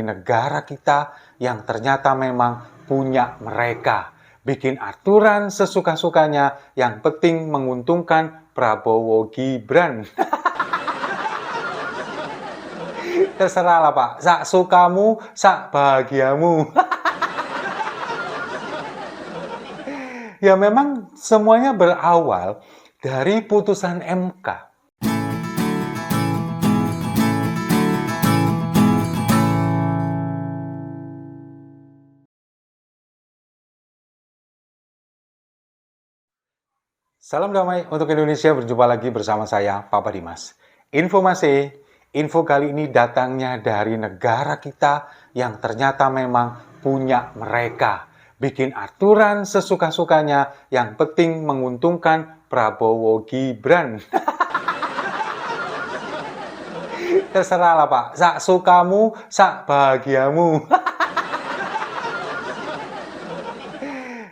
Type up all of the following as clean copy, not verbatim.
negara kita yang ternyata memang punya mereka. Bikin aturan sesuka-sukanya, yang penting menguntungkan Prabowo Gibran. Terserah lah Pak, sak sukamu, sak bahagiamu. Ya memang semuanya berawal dari putusan MK. Salam damai untuk Indonesia, berjumpa lagi bersama saya, Papa Dimas. Info kali ini datangnya dari negara kita yang ternyata memang punya mereka. Bikin aturan sesuka-sukanya, yang penting menguntungkan Prabowo Gibran. Terserah lah Pak, sak sukamu, sak bahagiamu.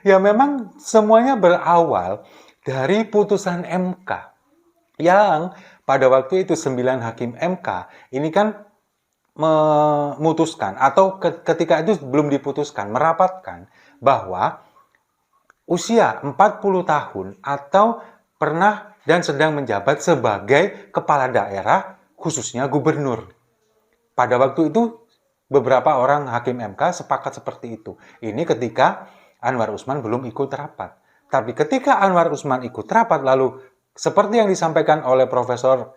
Ya memang semuanya berawal dari putusan MK yang pada waktu itu 9 hakim MK ini kan memutuskan, atau ketika itu belum diputuskan, merapatkan bahwa usia 40 tahun atau pernah dan sedang menjabat sebagai kepala daerah, khususnya gubernur. Pada waktu itu beberapa orang hakim MK sepakat seperti itu. Ini ketika Anwar Usman belum ikut rapat. Tapi ketika Anwar Usman ikut rapat, lalu seperti yang disampaikan oleh Profesor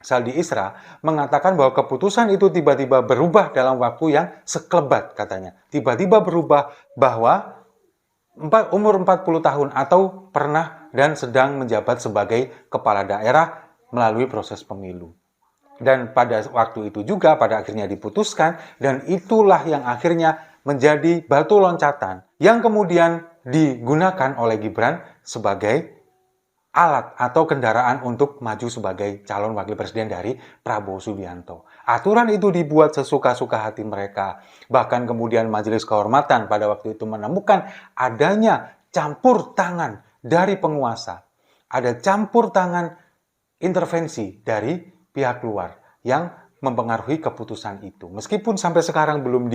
Saldi Isra, mengatakan bahwa keputusan itu tiba-tiba berubah dalam waktu yang sekelebat katanya. Tiba-tiba berubah bahwa umur 40 tahun atau pernah dan sedang menjabat sebagai kepala daerah melalui proses pemilu. Dan pada waktu itu juga pada akhirnya diputuskan, dan itulah yang akhirnya menjadi batu loncatan yang kemudian digunakan oleh Gibran sebagai alat atau kendaraan untuk maju sebagai calon wakil presiden dari Prabowo Subianto. Aturan itu dibuat sesuka-suka hati mereka. Bahkan kemudian Majelis Kehormatan pada waktu itu menemukan adanya campur tangan dari penguasa. Ada campur tangan intervensi dari pihak luar yang mempengaruhi keputusan itu. Meskipun sampai sekarang belum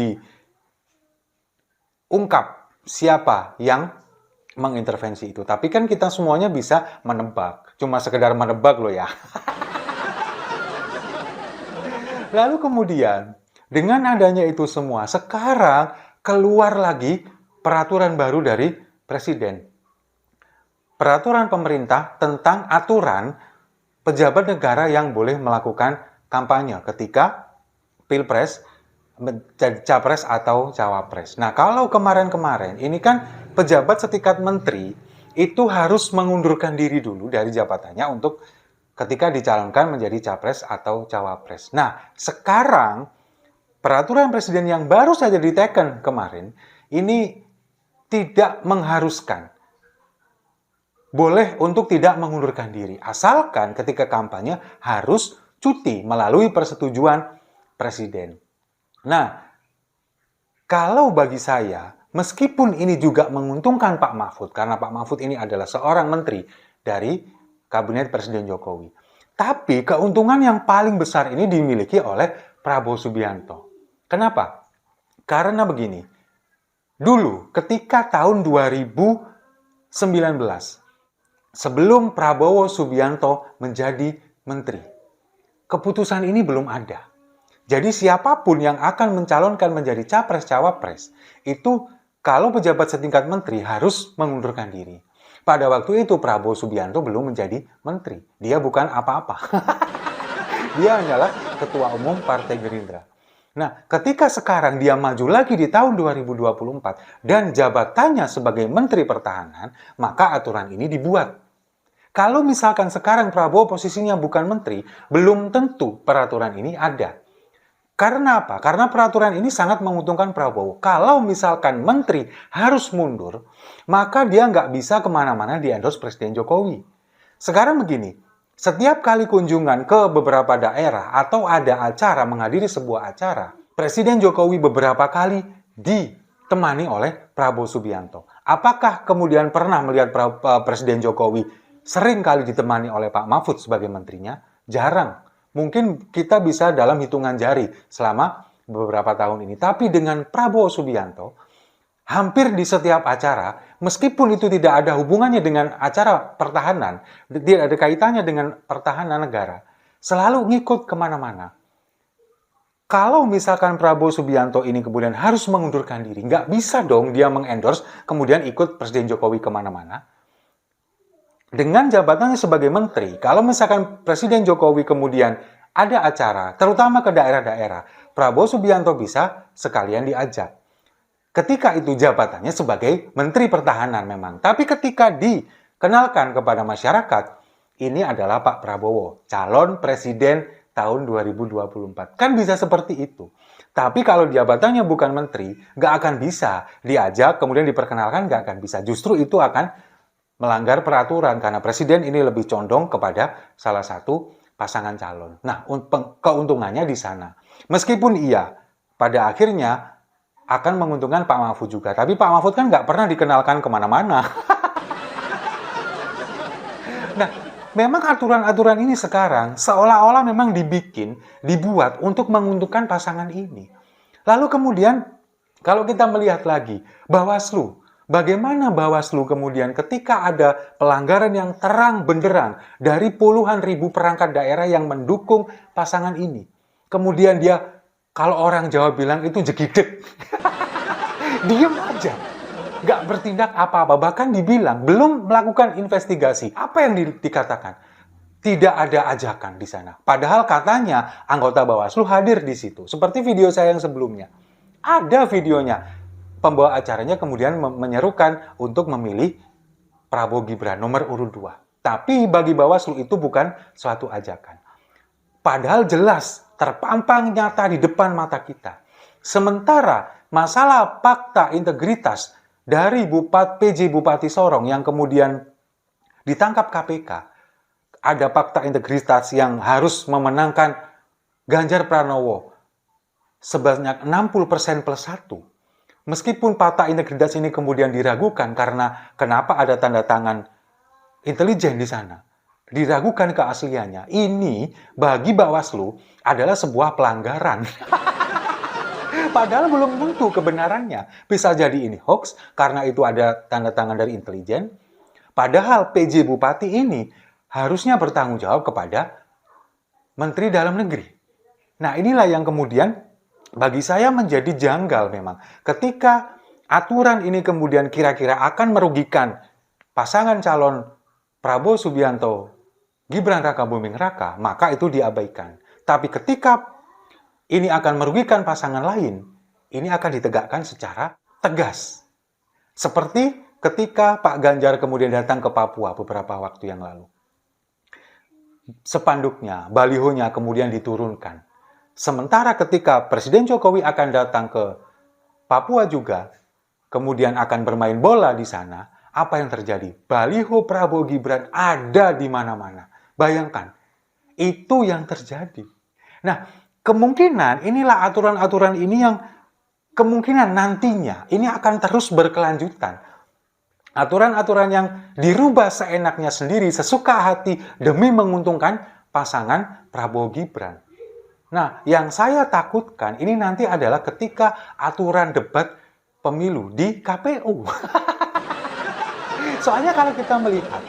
diungkap siapa yang mengintervensi itu. Tapi kan kita semuanya bisa menebak. Cuma sekedar menebak loh ya. Lalu kemudian, dengan adanya itu semua, sekarang keluar lagi peraturan baru dari Presiden. Peraturan pemerintah tentang aturan pejabat negara yang boleh melakukan kampanye ketika Pilpres, Capres atau Cawapres. Nah, kalau kemarin-kemarin, ini kan pejabat setingkat menteri itu harus mengundurkan diri dulu dari jabatannya untuk ketika dicalonkan menjadi Capres atau Cawapres. Nah, sekarang peraturan presiden yang baru saja diteken kemarin, ini tidak mengharuskan. Boleh untuk tidak mengundurkan diri, asalkan ketika kampanye harus cuti melalui persetujuan presiden. Nah, kalau bagi saya, meskipun ini juga menguntungkan Pak Mahfud, karena Pak Mahfud ini adalah seorang menteri dari Kabinet Presiden Jokowi. Tapi keuntungan yang paling besar ini dimiliki oleh Prabowo Subianto. Kenapa? Karena begini, dulu ketika tahun 2019, sebelum Prabowo Subianto menjadi menteri, keputusan ini belum ada. Jadi siapapun yang akan mencalonkan menjadi Capres-Cawapres, itu kalau pejabat setingkat menteri harus mengundurkan diri. Pada waktu itu Prabowo Subianto belum menjadi menteri. Dia bukan apa-apa. Dia hanyalah ketua umum Partai Gerindra. Nah, ketika sekarang dia maju lagi di tahun 2024 dan jabatannya sebagai Menteri Pertahanan, maka aturan ini dibuat. Kalau misalkan sekarang Prabowo posisinya bukan menteri, belum tentu peraturan ini ada. Karena apa? Karena peraturan ini sangat menguntungkan Prabowo. Kalau misalkan menteri harus mundur, maka dia nggak bisa kemana-mana di-endorse Presiden Jokowi. Sekarang begini, setiap kali kunjungan ke beberapa daerah atau ada acara, menghadiri sebuah acara, Presiden Jokowi beberapa kali ditemani oleh Prabowo Subianto. Apakah kemudian pernah melihat Presiden Jokowi sering kali ditemani oleh Pak Mahfud sebagai menterinya? Jarang. Mungkin kita bisa dalam hitungan jari selama beberapa tahun ini. Tapi dengan Prabowo Subianto, hampir di setiap acara, meskipun itu tidak ada hubungannya dengan acara pertahanan, tidak ada kaitannya dengan pertahanan negara, selalu ngikut kemana-mana. Kalau misalkan Prabowo Subianto ini kemudian harus mengundurkan diri, nggak bisa dong dia mengendorse, kemudian ikut Presiden Jokowi kemana-mana. Dengan jabatannya sebagai menteri, kalau misalkan Presiden Jokowi kemudian ada acara, terutama ke daerah-daerah, Prabowo Subianto bisa sekalian diajak. Ketika itu jabatannya sebagai Menteri Pertahanan memang. Tapi ketika dikenalkan kepada masyarakat, ini adalah Pak Prabowo, calon presiden tahun 2024. Kan bisa seperti itu. Tapi kalau jabatannya bukan menteri, nggak akan bisa diajak, kemudian diperkenalkan, nggak akan bisa. Justru itu akan melanggar peraturan, karena presiden ini lebih condong kepada salah satu pasangan calon. Nah, keuntungannya di sana. Meskipun iya, pada akhirnya akan menguntungkan Pak Mahfud juga. Tapi Pak Mahfud kan nggak pernah dikenalkan kemana-mana. Nah, memang aturan-aturan ini sekarang seolah-olah memang dibuat untuk menguntungkan pasangan ini. Lalu kemudian, kalau kita melihat lagi, Bawaslu, bagaimana Bawaslu kemudian ketika ada pelanggaran yang terang benderang dari puluhan ribu perangkat daerah yang mendukung pasangan ini. Kemudian dia, kalau orang Jawa bilang itu jegideg. Diem aja. Nggak bertindak apa-apa. Bahkan dibilang, belum melakukan investigasi. Apa yang dikatakan? Tidak ada ajakan di sana. Padahal katanya anggota Bawaslu hadir di situ. Seperti video saya yang sebelumnya. Ada videonya. Pembawa acaranya kemudian menyerukan untuk memilih Prabowo Gibran nomor urut 2. Tapi bagi Bawaslu itu bukan suatu ajakan. Padahal jelas, terpampang nyata di depan mata kita. Sementara masalah fakta integritas dari PJ Bupati Sorong yang kemudian ditangkap KPK, ada fakta integritas yang harus memenangkan Ganjar Pranowo sebanyak 60% plus 1. Meskipun fakta integritas ini kemudian diragukan karena kenapa ada tanda tangan intelijen di sana, diragukan keasliannya. Ini bagi Bawaslu adalah sebuah pelanggaran. Padahal belum tentu kebenarannya. Bisa jadi ini hoax karena itu ada tanda tangan dari intelijen. Padahal PJ Bupati ini harusnya bertanggung jawab kepada Menteri Dalam Negeri. Nah, inilah yang kemudian bagi saya menjadi janggal memang. Ketika aturan ini kemudian kira-kira akan merugikan pasangan calon Prabowo Subianto, Gibran Raka Buming Raka, maka itu diabaikan. Tapi ketika ini akan merugikan pasangan lain, ini akan ditegakkan secara tegas. Seperti ketika Pak Ganjar kemudian datang ke Papua beberapa waktu yang lalu. Spanduknya, balihonya kemudian diturunkan. Sementara ketika Presiden Jokowi akan datang ke Papua juga, kemudian akan bermain bola di sana, apa yang terjadi? Baliho Prabowo Gibran ada di mana-mana. Bayangkan, itu yang terjadi. Nah, kemungkinan inilah aturan-aturan ini yang kemungkinan nantinya ini akan terus berkelanjutan. Aturan-aturan yang dirubah seenaknya sendiri, sesuka hati demi menguntungkan pasangan Prabowo Gibran. Nah, yang saya takutkan ini nanti adalah ketika aturan debat pemilu di KPU. Soalnya kalau kita melihat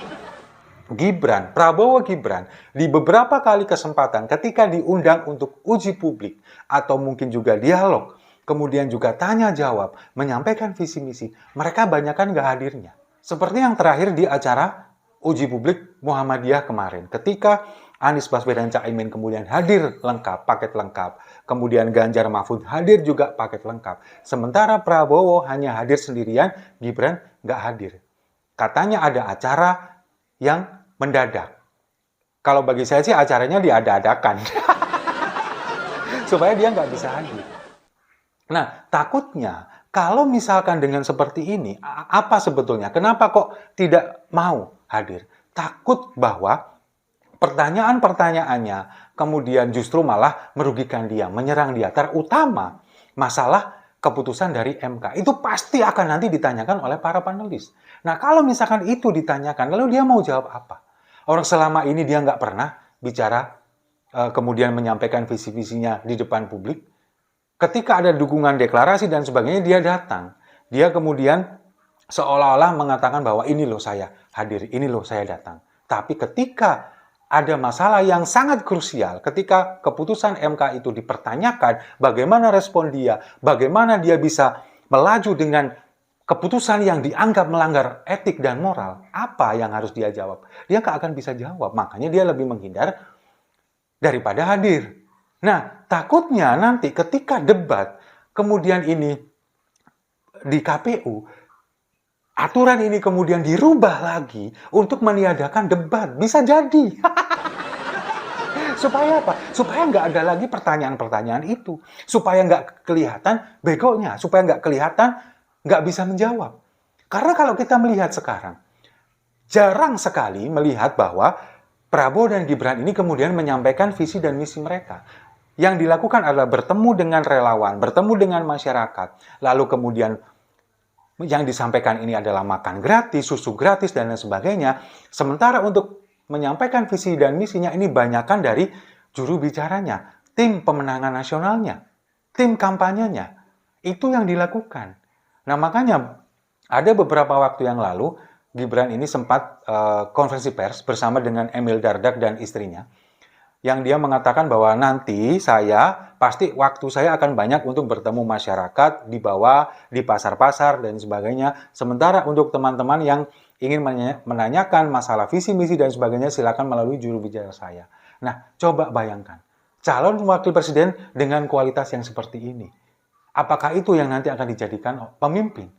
Prabowo Gibran, di beberapa kali kesempatan ketika diundang untuk uji publik atau mungkin juga dialog, kemudian juga tanya jawab, menyampaikan visi misi, mereka banyakkan nggak hadirnya. Seperti yang terakhir di acara uji publik Muhammadiyah kemarin, ketika Anies Baswedan Caimin kemudian hadir lengkap, paket lengkap, kemudian Ganjar Mahfud hadir juga paket lengkap. Sementara Prabowo hanya hadir sendirian, Gibran nggak hadir. Katanya ada acara yang mendadak. Kalau bagi saya sih acaranya diada-adakan. Supaya dia nggak bisa hadir. Nah, takutnya kalau misalkan dengan seperti ini, apa sebetulnya? Kenapa kok tidak mau hadir? Takut bahwa pertanyaan-pertanyaannya kemudian justru malah merugikan dia, menyerang dia. Terutama masalah keputusan dari MK. Itu pasti akan nanti ditanyakan oleh para panelis. Nah, kalau misalkan itu ditanyakan, lalu dia mau jawab apa? Orang selama ini dia nggak pernah bicara, kemudian menyampaikan visi-visinya di depan publik. ketika ada dukungan deklarasi dan sebagainya, dia datang. Dia kemudian seolah-olah mengatakan bahwa ini loh saya hadir, ini loh saya datang. Tapi ketika ada masalah yang sangat krusial, ketika keputusan MK itu dipertanyakan, bagaimana respon dia, bagaimana dia bisa melaju dengan keputusan yang dianggap melanggar etik dan moral, apa yang harus dia jawab? Dia nggak akan bisa jawab, makanya dia lebih menghindar daripada hadir. Nah, takutnya nanti ketika debat, kemudian ini di KPU, aturan ini kemudian dirubah lagi untuk meniadakan debat. Bisa jadi. Supaya apa? Supaya nggak ada lagi pertanyaan-pertanyaan itu. Supaya nggak kelihatan begonya. Supaya nggak kelihatan nggak bisa menjawab. Karena kalau kita melihat sekarang, jarang sekali melihat bahwa Prabowo dan Gibran ini kemudian menyampaikan visi dan misi mereka. Yang dilakukan adalah bertemu dengan relawan, bertemu dengan masyarakat, lalu kemudian yang disampaikan ini adalah makan gratis, susu gratis, dan lain sebagainya. Sementara untuk menyampaikan visi dan misinya ini banyakkan dari juru bicaranya, tim pemenangan nasionalnya, tim kampanyenya. Itu yang dilakukan. Nah, makanya ada beberapa waktu yang lalu, Gibran ini sempat konferensi pers bersama dengan Emil Dardak dan istrinya, yang dia mengatakan bahwa nanti waktu saya akan banyak untuk bertemu masyarakat di bawah, di pasar-pasar, dan sebagainya. Sementara untuk teman-teman yang ingin menanyakan masalah visi, misi, dan sebagainya, silakan melalui juru bicara saya. Nah, coba bayangkan, calon wakil presiden dengan kualitas yang seperti ini. Apakah itu yang nanti akan dijadikan pemimpin?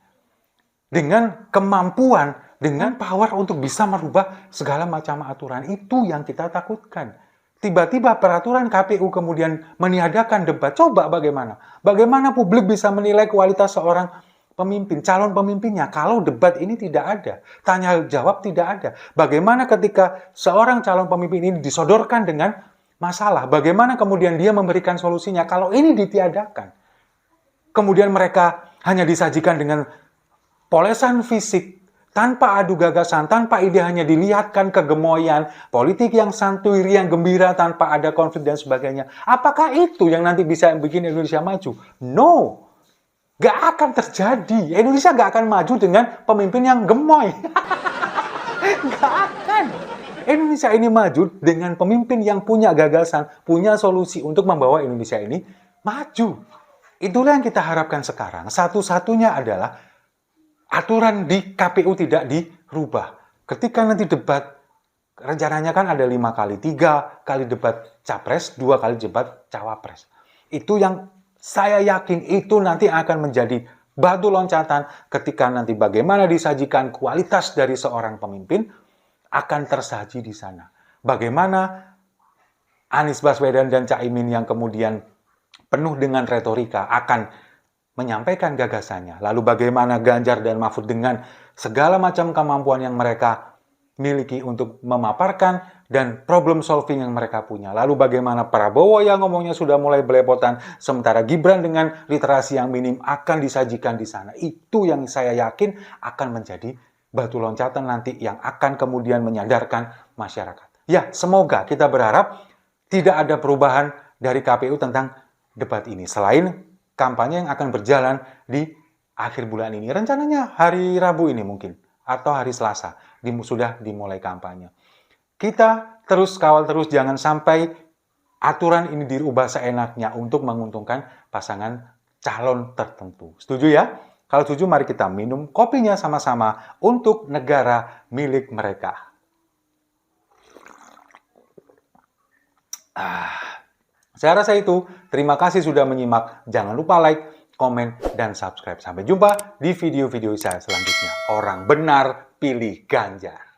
Dengan kemampuan, dengan power untuk bisa merubah segala macam aturan, itu yang kita takutkan. Tiba-tiba peraturan KPU kemudian meniadakan debat. Coba bagaimana? Bagaimana publik bisa menilai kualitas seorang pemimpin, calon pemimpinnya, kalau debat ini tidak ada, tanya jawab tidak ada. Bagaimana ketika seorang calon pemimpin ini disodorkan dengan masalah? Bagaimana kemudian dia memberikan solusinya kalau ini ditiadakan? Kemudian mereka hanya disajikan dengan polesan fisik, tanpa adu gagasan, tanpa ide, hanya dilihatkan kegemoyan, politik yang santuy, yang gembira, tanpa ada konflik dan sebagainya. Apakah itu yang nanti bisa bikin Indonesia maju? No, gak akan terjadi. Indonesia gak akan maju dengan pemimpin yang gemoy. Gak akan. Indonesia ini maju dengan pemimpin yang punya gagasan, punya solusi untuk membawa Indonesia ini maju. Itulah yang kita harapkan sekarang. Satu-satunya adalah aturan di KPU tidak dirubah. Ketika nanti debat, rencananya kan ada 5 kali, 3 kali debat capres, 2 kali debat cawapres. Itu yang saya yakin itu nanti akan menjadi batu loncatan ketika nanti bagaimana disajikan kualitas dari seorang pemimpin akan tersaji di sana. Bagaimana Anies Baswedan dan Caimin yang kemudian penuh dengan retorika akan menyampaikan gagasannya. Lalu bagaimana Ganjar dan Mahfud dengan segala macam kemampuan yang mereka miliki untuk memaparkan dan problem solving yang mereka punya. Lalu bagaimana Prabowo yang ngomongnya sudah mulai belepotan, sementara Gibran dengan literasi yang minim akan disajikan di sana. Itu yang saya yakin akan menjadi batu loncatan nanti yang akan kemudian menyadarkan masyarakat. Ya, semoga kita berharap tidak ada perubahan dari KPU tentang debat ini. Selain kampanye yang akan berjalan di akhir bulan ini. Rencananya hari Rabu ini mungkin, atau hari Selasa, sudah dimulai kampanye. Kita terus kawal terus, jangan sampai aturan ini dirubah seenaknya untuk menguntungkan pasangan calon tertentu. Setuju ya? Kalau setuju, mari kita minum kopinya sama-sama untuk negara milik mereka. Saya rasa itu. Terima kasih sudah menyimak. Jangan lupa like, komen, dan subscribe. Sampai jumpa di video-video saya selanjutnya. Orang benar pilih Ganjar.